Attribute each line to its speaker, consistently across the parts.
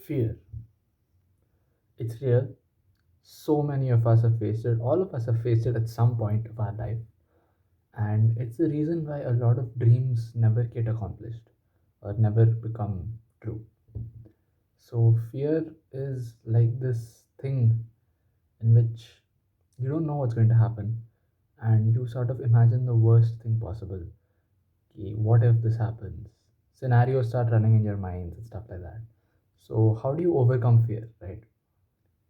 Speaker 1: Fear. It's real. So many of us have faced it. All of us have faced it at some point of our life. And it's the reason why a lot of dreams never get accomplished or never become true. So, fear is like this thing in which you don't know what's going to happen and you sort of imagine the worst thing possible. Okay, what if this happens? Scenarios start running in your minds and stuff like that. So, how do you overcome fear, right?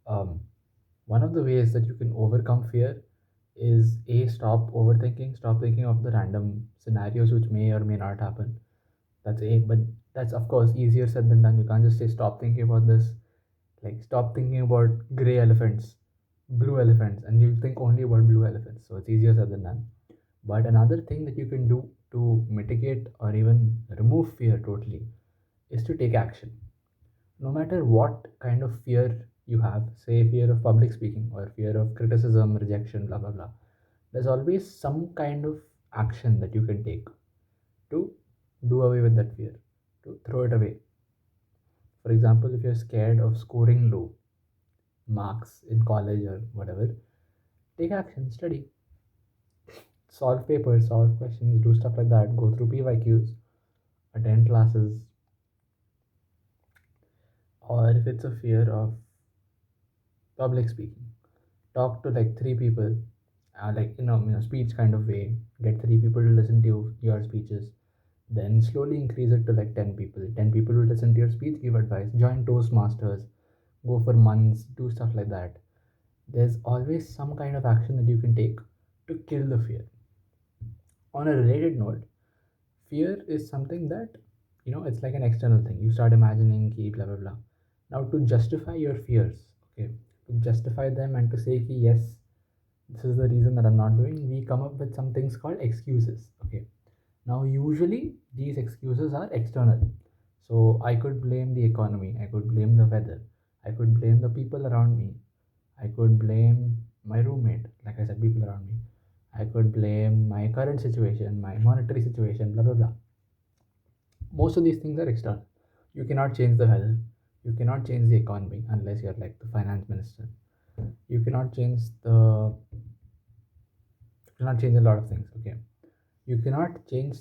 Speaker 1: Um, One of the ways that you can overcome fear is a stop overthinking, stop thinking of the random scenarios which may or may not happen. That's a, but that's of course easier said than done. You can't just say stop thinking about this. Like stop thinking about gray elephants, blue elephants, and you think only about blue elephants. So it's easier said than done. But another thing that you can do to mitigate or even remove fear totally is to take action. No matter what kind of fear you have, say fear of public speaking or fear of criticism, rejection, blah blah blah, there's always some kind of action that you can take to do away with that fear, to throw it away. For example, if you're scared of scoring low marks in college or whatever, take action, study, solve papers, solve questions, do stuff like that, go through PYQs, attend classes. Or if it's a fear of public speaking, talk to like three people, like speech kind of way, get three people to listen to your speeches, then slowly increase it to like 10 people. 10 people will listen to your speech, give advice, join Toastmasters, go for months, do stuff like that. There's always some kind of action that you can take to kill the fear. On a related note, fear is something that, it's like an external thing. You start imagining ki blah blah blah. Now to justify your fears, okay, to justify them and to say ki yes, this is the reason that I'm not doing, we come up with some things called excuses. Okay, now usually these excuses are external. So I could blame the economy, I could blame the weather, I could blame the people around me, I could blame my roommate, like I said, people around me, I could blame my current situation, my monetary situation, blah blah blah. Most of these things are external. You cannot change the weather, you cannot change the economy unless you're like the finance minister. You cannot change the you cannot change a lot of things. Okay, you cannot change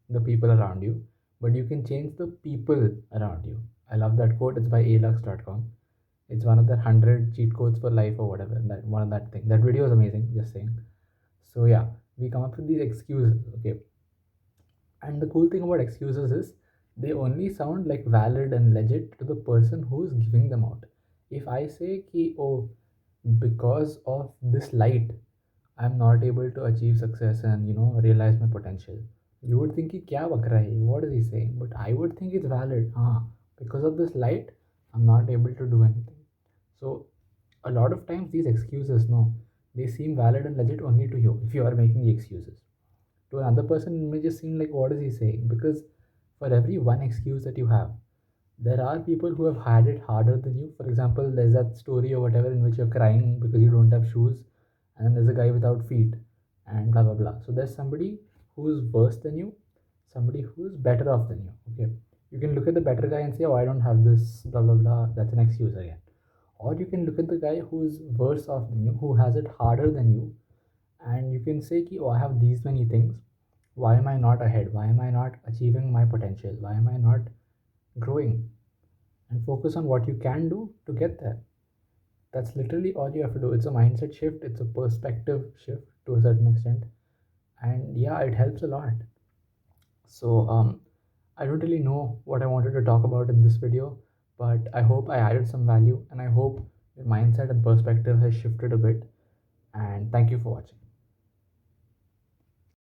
Speaker 1: the people around you, but you can change the people around you. I love that quote. It's by alux.com. It's one of the 100 cheat codes for life or whatever. That one of that thing. That video is amazing, just saying. So yeah, we come up with these excuses. Okay, and the cool thing about excuses is they only sound like valid and legit to the person who's giving them out. If I say ki oh, because of this light I'm not able to achieve success and realize my potential, you would think कि क्या बक रहा है, what is he saying? But I would think it's valid. Because of this light I'm not able to do anything. So a lot of times these excuses, no, they seem valid and legit only to you if you are making the excuses. To another person it may just seem like what is he saying, because for every one excuse that you have, there are people who have had it harder than you. For example, there's that story or whatever in which you're crying because you don't have shoes, and then there's a guy without feet, and blah blah blah. So there's somebody who's worse than you, somebody who's better off than you. Okay, you can look at the better guy and say, oh, I don't have this, blah blah blah. That's an excuse again. Or you can look at the guy who's worse off than you, who has it harder than you, and you can say, ki, oh, I have these many things. Why am I not ahead? Why am I not achieving my potential? Why am I not growing? And focus on what you can do to get there. That's literally all you have to do. It's a mindset shift, it's a perspective shift to a certain extent. And yeah, it helps a lot. So, I don't really know what I wanted to talk about in this video, but I hope I added some value and I hope your mindset and perspective has shifted a bit. And thank you for watching.